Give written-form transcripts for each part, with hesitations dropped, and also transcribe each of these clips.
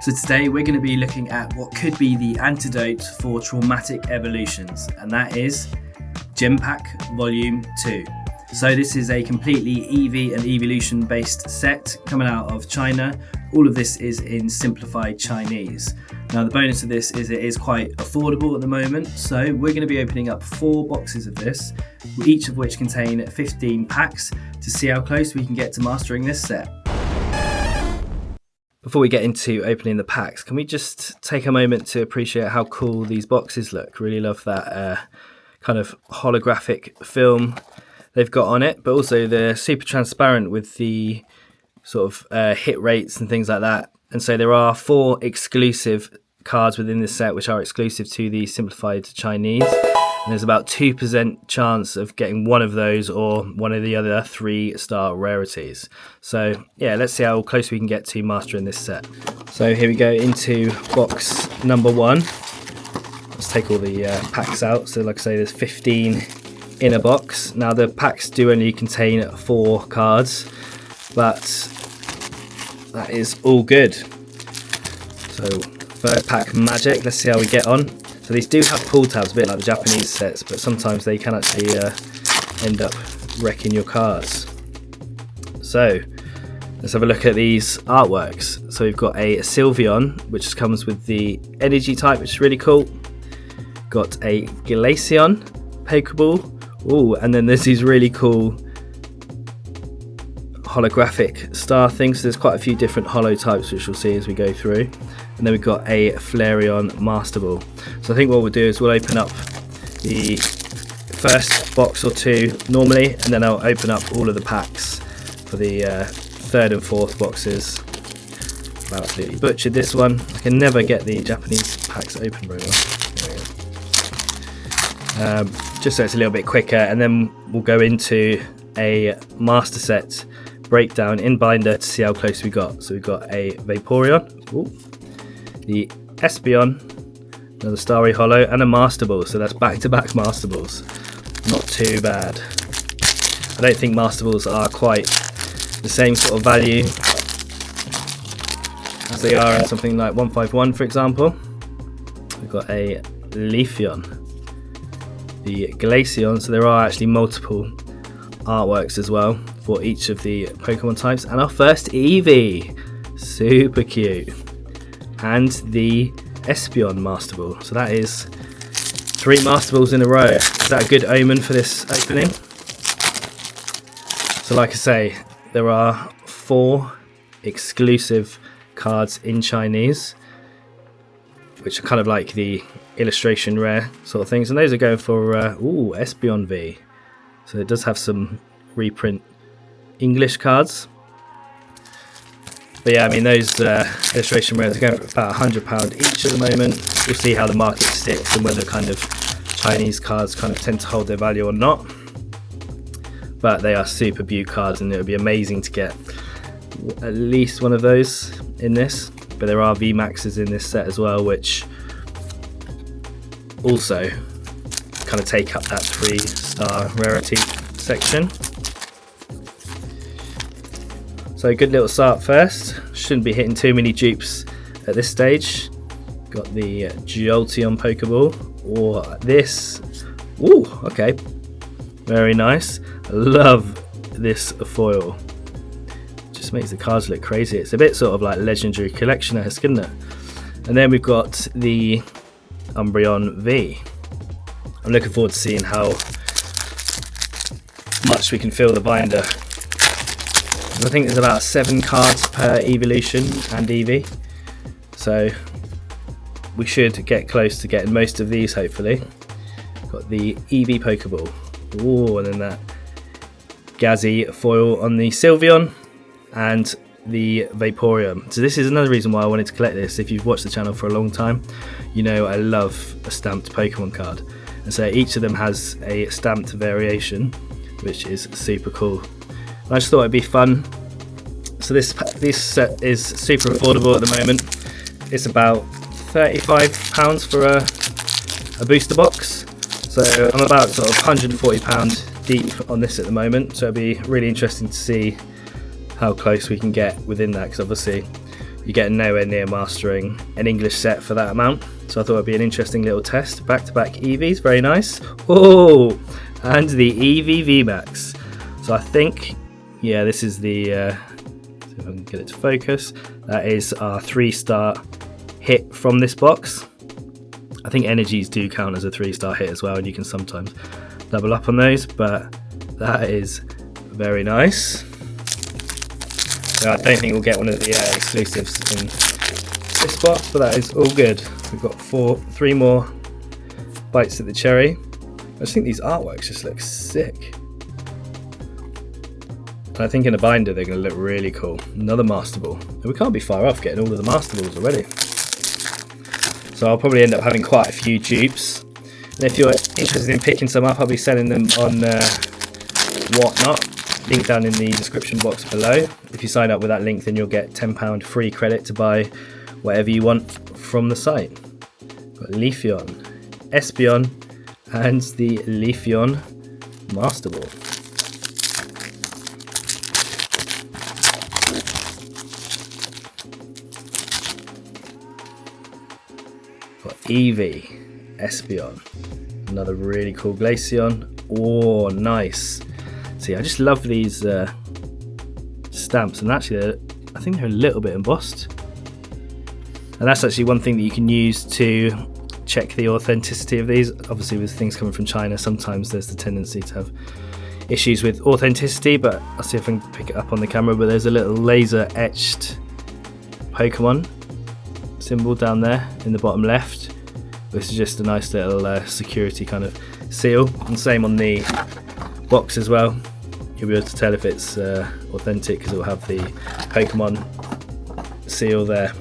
So today we're going to be looking at what could be the antidote for traumatic evolutions, and that is Genpack Volume 2. So this is a completely EV and evolution based set coming out of China. All of this is in simplified Chinese. Now the bonus of this is it is quite affordable at the moment, so we're going to be opening up 4 boxes of this, each of which contain 15 packs, to see how close we can get to mastering this set. Before we get into opening the packs, can we just take a moment to appreciate how cool these boxes look? Really love that kind of holographic film they've got on it, but also they're super transparent with the sort of hit rates and things like that. And so there are 4 exclusive cards within this set which are exclusive to the simplified Chinese. And there's about 2% chance of getting one of those or one of the other 3-star rarities. So yeah, let's see how close we can get to mastering this set. So here we go into box number 1. Let's take all the packs out. So like I say, there's 15 in a box. Now the packs do only contain 4 cards, but that is all good. So first pack, Magic. Let's see how we get on. So these do have pull tabs, a bit like the Japanese sets, but sometimes they can actually end up wrecking your cards. So let's have a look at these artworks. So we've got a Sylveon, which comes with the energy type, which is really cool. Got a Glaceon Pokeball. Ooh, and then there's these really cool holographic star things. So there's quite a few different holo types, which we'll see as we go through. And then we've got a Flareon Master Ball. So I think what we'll do is we'll open up the first box or 2 normally, and then I'll open up all of the packs for the 3rd and 4th boxes. I absolutely butchered this one. I can never get the Japanese packs open very well. Just so it's a little bit quicker, and then we'll go into a master set breakdown in binder to see how close we got. So we've got a Vaporeon, the Espeon, another Starry Holo, and a Master Ball. So that's back-to-back Master Balls. Not too bad. I don't think Master Balls are quite the same sort of value as they are in something like 151, for example. We've got a Leafeon, the Glaceon. So there are actually multiple artworks as well for each of the Pokemon types. And our first Eevee, super cute. And the Espeon Master Ball. So that is 3 Master Balls in a row. Is that a good omen for this opening? So like I say, there are 4 exclusive cards in Chinese, which are kind of like the illustration rare sort of things. And those are going for, Espeon V. So it does have some reprint English cards. But yeah, I mean, those illustration rares are going for about £100 each at the moment. We'll see how the market sticks and whether kind of Chinese cards kind of tend to hold their value or not. But they are super beaut cards, and it would be amazing to get at least one of those in this. But there are VMAXs in this set as well, which also kind of take up that 3-star rarity section. So good little start first. Shouldn't be hitting too many dupes at this stage. Got the Jolteon Pokeball, or this. Ooh, okay. Very nice. I love this foil. Just makes the cards look crazy. It's a bit sort of like Legendary Collection-esque, isn't it? And then we've got the Umbreon V. I'm looking forward to seeing how much we can fill the binder. I think there's about 7 cards per evolution and EV, so we should get close to getting most of these hopefully. Got the EV Pokeball, ooh, and then that Gazzy foil on the Sylveon and the Vaporeon. So this is another reason why I wanted to collect this. If you've watched the channel for a long time, you know I love a stamped Pokemon card, and so each of them has a stamped variation, which is super cool. I just thought it'd be fun. So this set is super affordable at the moment. It's about £35 for a booster box. So I'm about sort of £140 deep on this at the moment. So it'll be really interesting to see how close we can get within that, because obviously you're getting nowhere near mastering an English set for that amount. So I thought it'd be an interesting little test. Back-to-back EVs, very nice. Oh, and the EV VMAX. So I think, yeah, this is the, see if I can get it to focus. That is our 3-star hit from this box. I think energies do count as a 3-star hit as well, and you can sometimes double up on those, but that is very nice. So I don't think we'll get one of the exclusives in this box, but that is all good. We've got 3 more bites at the cherry. I just think these artworks just look sick. And I think in a binder they're going to look really cool. Another Master Ball. And we can't be far off getting all of the Master Balls already. So I'll probably end up having quite a few dupes. And if you're interested in picking some up, I'll be selling them on Whatnot. Link down in the description box below. If you sign up with that link, then you'll get £10 free credit to buy whatever you want from the site. Got Leafeon, Espeon, and the Leafeon Master Ball. Got Eevee, Espeon, another really cool Glaceon. Oh, nice. See, I just love these stamps, and actually I think they're a little bit embossed. And that's actually one thing that you can use to check the authenticity of these. Obviously with things coming from China, sometimes there's the tendency to have issues with authenticity, but I'll see if I can pick it up on the camera. But there's a little laser etched Pokemon symbol down there in the bottom left. This is just a nice little security kind of seal, and same on the box as well. You'll be able to tell if it's authentic because it will have the Pokemon seal there.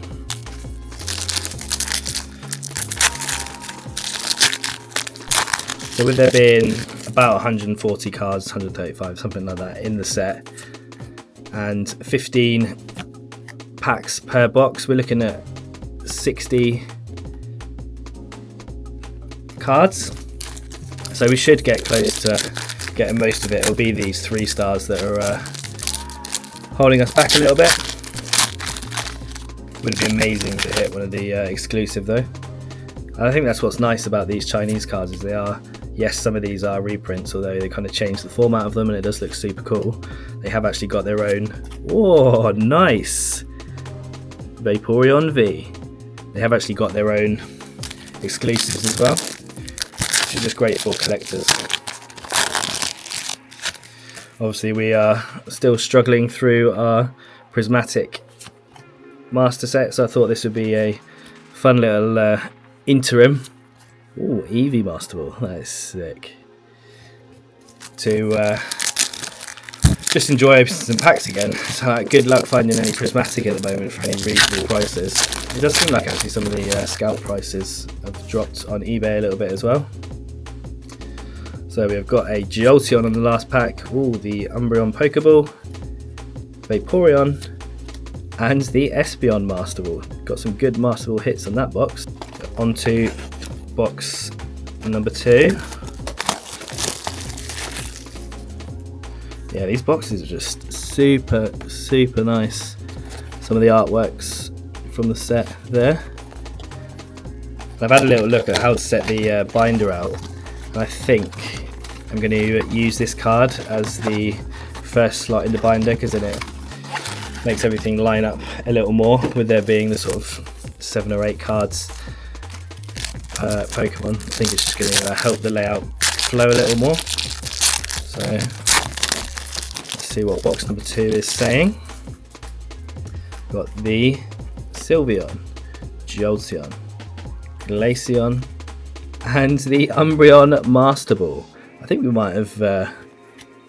So with there being about 140 cards, 135, something like that in the set, and 15 packs per box, we're looking at 60 cards. So we should get close to getting most of it. It'll be these 3 stars that are holding us back a little bit. Would be amazing to hit one of the exclusive though. And I think that's what's nice about these Chinese cards, is they are, yes, some of these are reprints, although they kind of changed the format of them and it does look super cool. They have actually got their own, oh nice, Vaporeon V. They have actually got their own exclusives as well, which is just great for collectors. Obviously we are still struggling through our prismatic master set, so I thought this would be a fun little interim. Ooh, Eevee Master Ball, that is sick. To just enjoy some packs again. So good luck finding any prismatic at the moment for any reasonable prices. It does seem like actually some of the scout prices have dropped on eBay a little bit as well. So we've got a Jolteon on the last pack, ooh, the Umbreon Pokeball, Vaporeon, and the Espeon Master Ball. Got some good Master Ball hits on that box. On to box number 2. Yeah, these boxes are just super nice. Some of the artworks from the set there. I've had a little look at how to set the binder out, and I think I'm going to use this card as the first slot in the binder, because then it makes everything line up a little more, with there being the sort of 7 or 8 cards per Pokemon. I think it's just going to help the layout flow a little more. So let's see what box number 2 is saying. Got the Sylveon, Jolteon, Glaceon, and the Umbreon Master Ball. I think we might have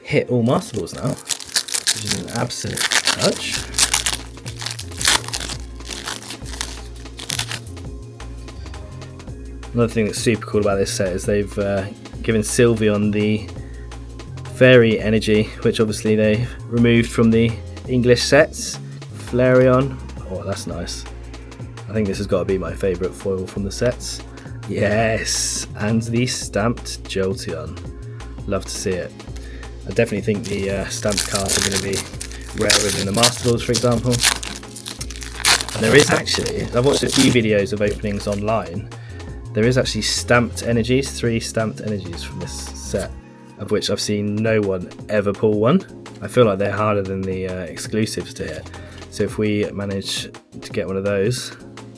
hit all Master Balls now, which is an absolute touch. Another thing that's super cool about this set is they've given Sylveon the Fairy Energy, which obviously they removed from the English sets. Flareon, oh that's nice. I think this has got to be my favourite foil from the sets. Yes, and the stamped Jolteon. Love to see it. I definitely think the stamped cards are going to be rarer than the Master Balls, for example. I There is actually, I've watched a few videos of openings online. There is actually stamped energies, 3 stamped energies from this set, of which I've seen no one ever pull one. I feel like they're harder than the exclusives to hit. So if we manage to get one of those,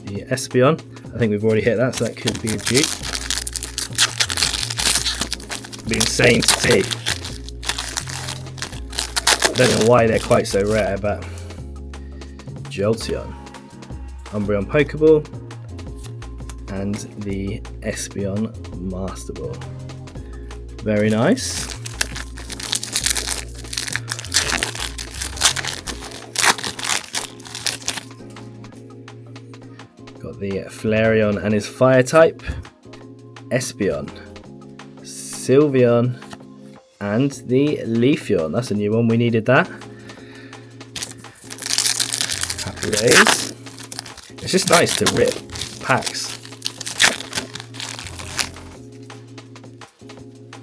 the Espeon, I think we've already hit that, so that could be a dupe. It'd be insane to see. I don't know why they're quite so rare, but Jolteon, Umbreon Pokeball, and the Espeon Master Ball. Very nice. Got the Flareon and his fire type, Espeon, Sylveon, and the Leafeon. That's a new one, we needed that. Happy days. It's just nice to rip packs.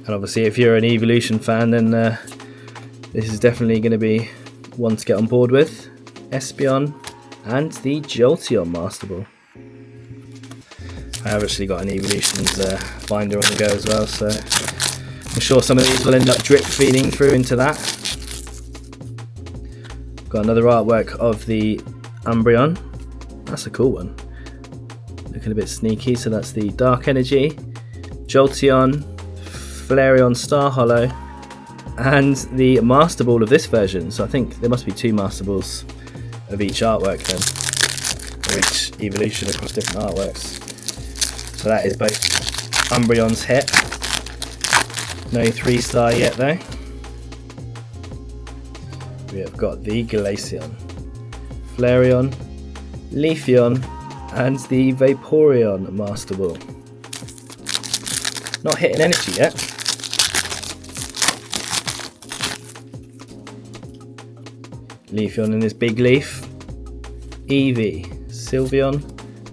And obviously if you're an Evolution fan, then this is definitely going to be one to get on board with. Espeon and the Jolteon Master Ball. I have actually got an Evolutions binder on the go as well, so I'm sure some of these will end up drip feeding through into that. Got another artwork of the Umbreon. That's a cool one. Looking a bit sneaky, so that's the Dark Energy, Jolteon, Flareon Star Hollow, and the Master Ball of this version. So I think there must be 2 Master Balls of each artwork then, or each evolution across different artworks. So that is both Umbreon's hit. No 3-star yet though. We have got the Glaceon, Flareon, Leafeon, and the Vaporeon Master Ball. Not hitting energy yet. Leafeon in his big leaf, Eevee, Sylveon,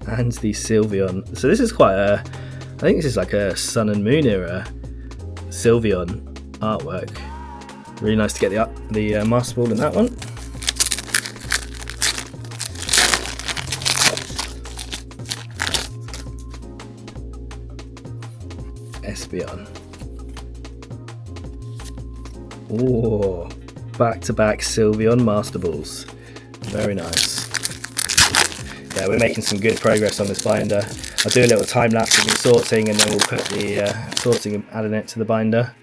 and the Sylveon. So this is quite a, I think this is like a Sun and Moon era Sylveon artwork. Really nice to get the Master Ball in that one. Espeon. Oh, back-to-back Sylveon Master Balls. Very nice. Yeah, we're making some good progress on this binder. I'll do a little time lapse of me sorting, and then we'll put the sorting and adding it to the binder,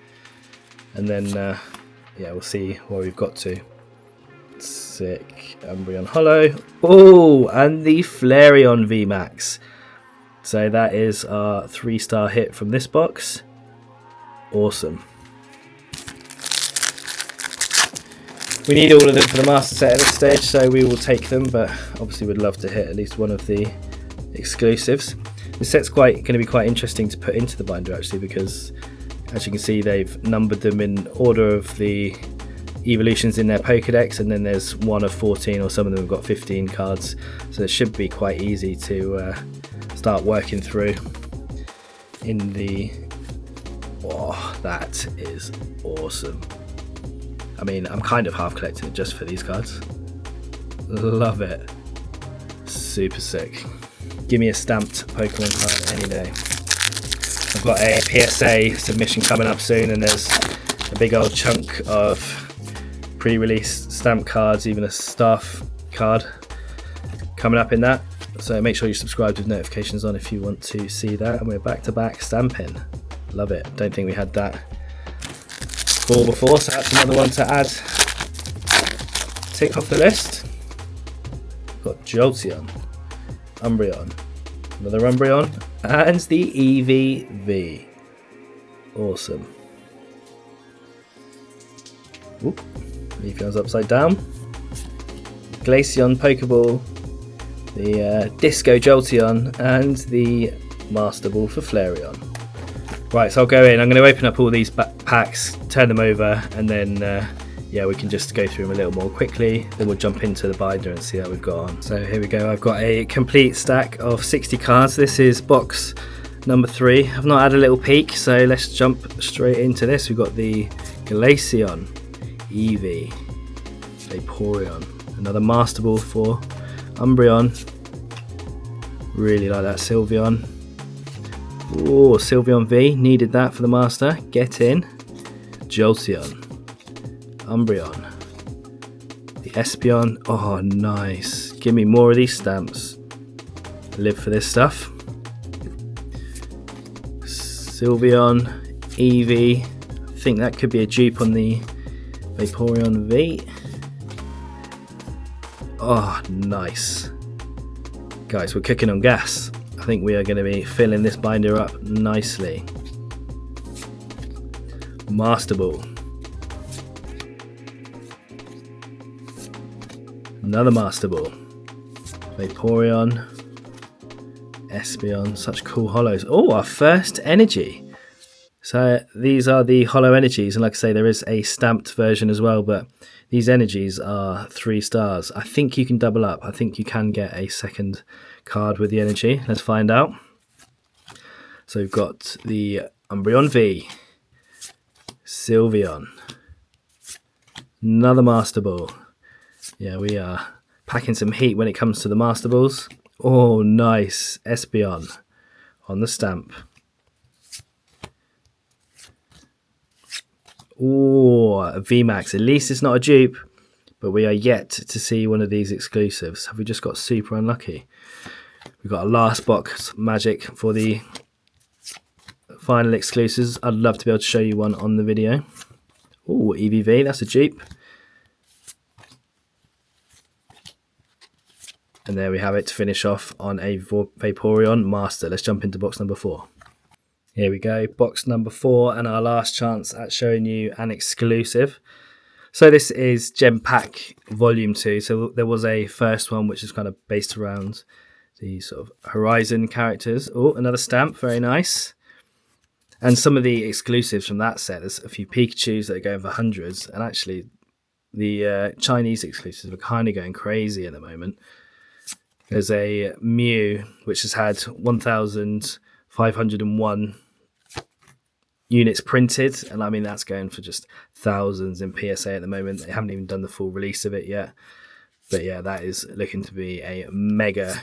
and then yeah, we'll see where we've got to. Sick. Umbreon Hollow. Oh, and the Flareon VMAX. So that is our 3-star hit from this box. Awesome. We need all of them for the master set at this stage, so we will take them, but obviously we'd love to hit at least one of the exclusives. This set's going to be quite interesting to put into the binder actually, because as you can see they've numbered them in order of the evolutions in their Pokedex, and then there's one of 14, or some of them have got 15 cards, so it should be quite easy to start working through in the... Oh, that is awesome. I mean, I'm kind of half collecting it just for these cards. Love it. Super sick. Give me a stamped Pokemon card any day. I've got a PSA submission coming up soon, and there's a big old chunk of pre-release stamp cards, even a staff card coming up in that. So make sure you subscribe with notifications on if you want to see that. And we're back-to-back stamping. Love it. Don't think we had that before, so that's another one to add. Tick off the list. Got Jolteon, Umbreon, another Umbreon, and the EVV. Awesome. Oop, Leafeon's upside down. Glaceon Pokeball, the Disco Jolteon, and the Master Ball for Flareon. Right, so I'll go in. I'm going to open up all these packs, turn them over, and then yeah, we can just go through them a little more quickly. Then we'll jump into the binder and see how we've got on. So here we go. I've got a complete stack of 60 cards. This is box number 3. I've not had a little peek, so let's jump straight into this. We've got the Glaceon, Eevee, Vaporeon, another Master Ball for Umbreon, Really like that Sylveon. Oh, Sylveon V, needed that for the Master. Get in. Jolteon. Umbreon. The Espeon. Oh, nice. Give me more of these stamps. Live for this stuff. Sylveon. Eevee. I think that could be a dupe on the Vaporeon V. Oh, nice. Guys, we're cooking on gas. I think we are going to be filling this binder up nicely. Master Ball. Another Master Ball. Vaporeon. Espeon. Such cool holos. Oh, our first energy. So these are the holo energies. And like I say, there is a stamped version as well. But these energies are 3 stars. I think you can double up. I think you can get a second card with the energy. Let's find out. So we've got the Umbreon V. Sylveon. Another Master Ball. Yeah, we are packing some heat when it comes to the Master Balls. Oh, nice. Espeon on the stamp. Oh, a VMAX. At least it's not a dupe, but we are yet to see one of these exclusives. Have we just got super unlucky? We've got a last box magic for the final exclusives. I'd love to be able to show you one on the video. Oh, EVV, that's a dupe. And there we have it to finish off on a Vaporeon Master. Let's jump into box number 4. Here we go, box number 4 and our last chance at showing you an exclusive. So this is Gem Pack Volume 2. So there was a first one which is kind of based around the sort of Horizon characters. Oh, another stamp, very nice. And some of the exclusives from that set, there's a few Pikachus that are going for hundreds. And actually the Chinese exclusives are kind of going crazy at the moment. There's a Mew which has had 1,501 units printed, and I mean that's going for just thousands in PSA at the moment. They haven't even done the full release of it yet, but yeah, that is looking to be a mega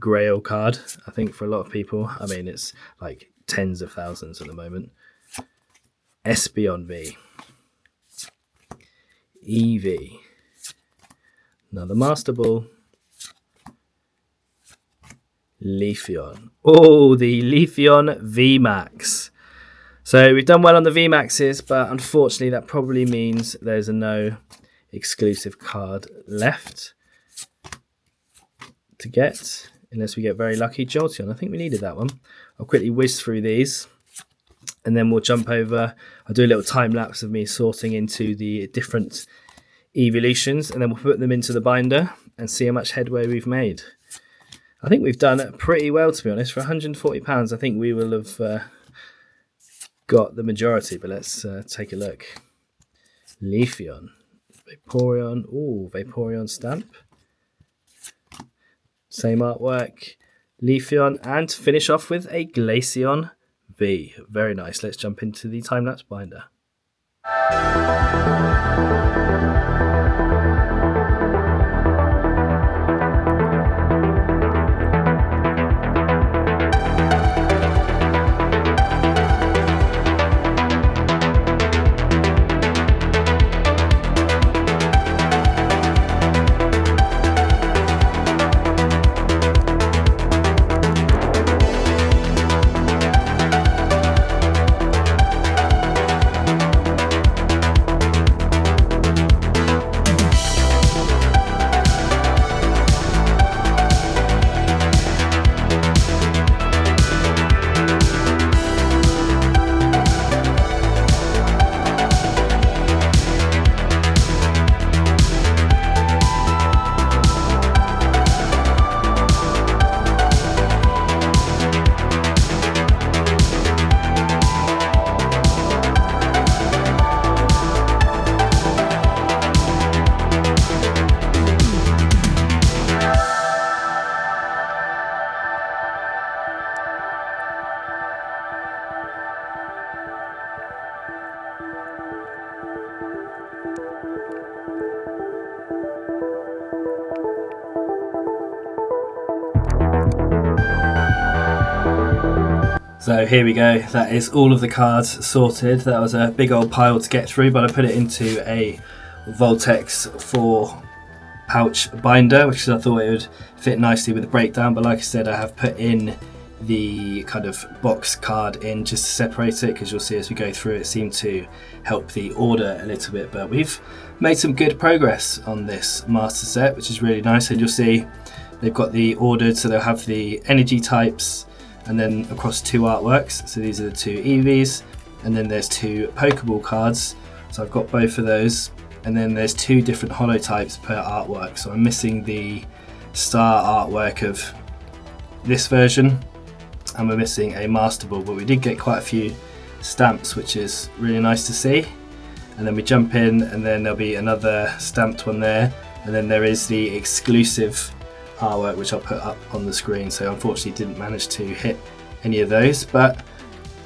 grail card, I think, for a lot of people. I mean, it's like tens of thousands at the moment. Espeon V. Eevee. Another Master Ball. Leafeon. Oh, the Leafeon VMAX. So we've done well on the VMAXs, but unfortunately that probably means there's a no exclusive card left to get, unless we get very lucky. Jolteon, I think we needed that one. I'll quickly whiz through these, and then we'll jump over. I'll do a little time lapse of me sorting into the different evolutions, and then we'll put them into the binder and see how much headway we've made. I think we've done pretty well, to be honest. For £140, I think we will have got the majority, but let's take a look. Leafeon. Vaporeon. Ooh, Vaporeon stamp. Same artwork. Leafeon, and finish off with a Glaceon V. Very nice. Let's jump into the time-lapse binder. So here we go, that is all of the cards sorted. That was a big old pile to get through, but I put it into a Voltex 4 pouch binder, which I thought it would fit nicely with the breakdown, but like I said, I have put in the kind of box card in just to separate it, because you'll see as we go through it seemed to help the order a little bit. But we've made some good progress on this master set, which is really nice. And you'll see they've got the ordered, so they'll have the energy types and then across 2 artworks. So these are the 2 EVs, and then there's 2 Pokeball cards, so I've got both of those. And then there's 2 different holo types per artwork, so I'm missing the star artwork of this version, and we're missing a Master Ball, but we did get quite a few stamps, which is really nice to see. And then we jump in, and then there'll be another stamped one there, and then there is the exclusive artwork, which I'll put up on the screen. So unfortunately didn't manage to hit any of those, but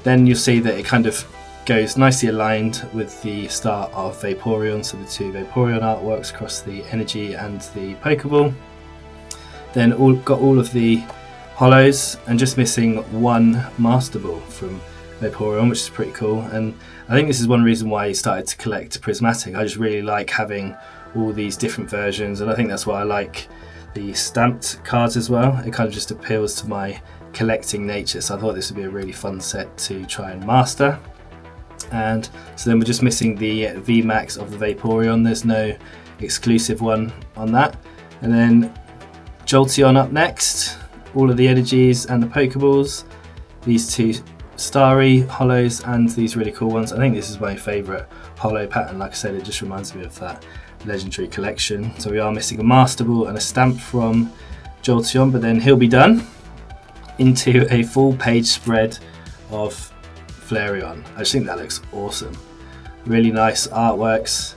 then you'll see that it kind of goes nicely aligned with the start of Vaporeon, so the 2 Vaporeon artworks across the energy and the Pokeball. Then got all of the holos, and just missing 1 Master Ball from Vaporeon, which is pretty cool. And I think this is one reason why I started to collect Prismatic. I just really like having all these different versions, and I think that's why I like the stamped cards as well. It kind of just appeals to my collecting nature, so I thought this would be a really fun set to try and master. And so then we're just missing the VMAX of the Vaporeon. There's no exclusive one on that. And then Jolteon up next, all of the energies and the Pokeballs, these 2 starry holos and these really cool ones. I think this is my favourite holo pattern. Like I said, it just reminds me of that legendary collection. So we are missing a Master Ball and a stamp from Jolteon, but then he'll be done. Into a full page spread of Flareon. I just think that looks awesome. Really nice artworks,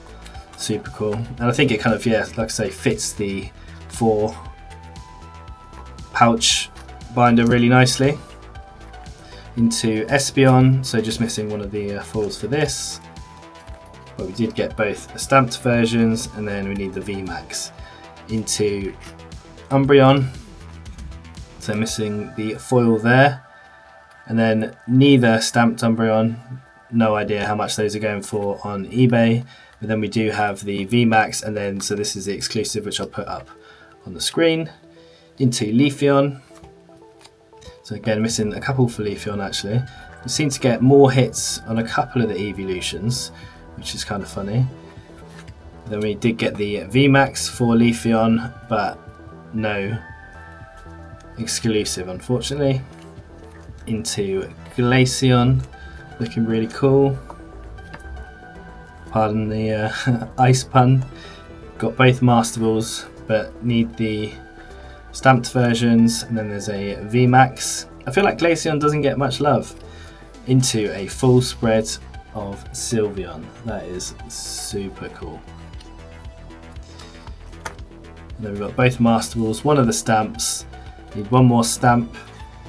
super cool. And I think it kind of, yeah, like I say, fits the 4 pouch binder really nicely. Into Espeon, so just missing one of the foils for this. But we did get both stamped versions, and then we need the VMAX. Into Umbreon, so missing the foil there. And then neither stamped Umbreon, no idea how much those are going for on eBay. But then we do have the VMAX, and then so this is the exclusive, which I'll put up on the screen. Into Leafeon, so again missing a couple for Leafeon actually. We seem to get more hits on a couple of the evolutions, which is kind of funny. Then we did get the VMAX for Leafeon, but no exclusive unfortunately. Into Glaceon, looking really cool. Pardon the ice pun. Got both Master Balls, but need the stamped versions, and then there's a VMAX. I feel like Glaceon doesn't get much love. Into a full spread of Sylveon. That is super cool. And then we've got both Master Balls, one of the stamps. Need one more stamp.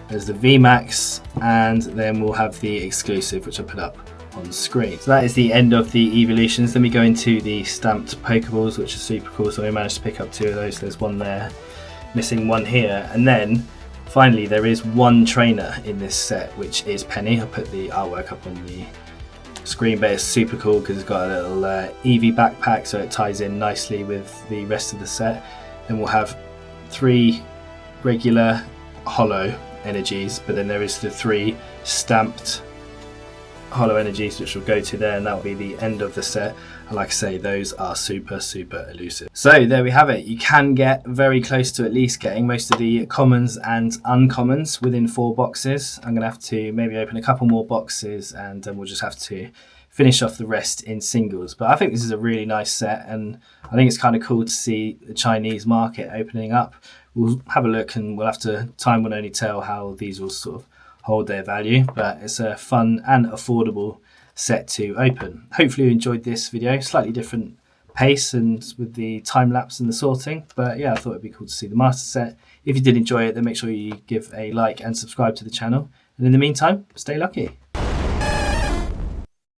There's the VMAX, and then we'll have the exclusive, which I'll put up on the screen. So that is the end of the evolutions. Then we go into the stamped Pokeballs, which is super cool. So we managed to pick up 2 of those. There's one there, missing one here, and then finally there is one trainer in this set, which is Penny. I'll put the artwork up on the screen, but it's super cool because it's got a little Eevee backpack, so it ties in nicely with the rest of the set. Then we'll have 3 regular holo energies, but then there is the 3 stamped holo energies, which will go to there, and that will be the end of the set. And like I say, those are super elusive. So there we have it. You can get very close to at least getting most of the commons and uncommons within 4 boxes. I'm gonna have to maybe open a couple more boxes, and then we'll just have to finish off the rest in singles. But I think this is a really nice set, and I think it's kind of cool to see the Chinese market opening up. We'll have a look, and we'll have to, time will only tell how these will sort of hold their value, but it's a fun and affordable set to open. Hopefully you enjoyed this video, slightly different pace and with the time lapse and the sorting, but yeah, I thought it'd be cool to see the master set. If you did enjoy it, then make sure you give a like and subscribe to the channel, and in the meantime, stay lucky.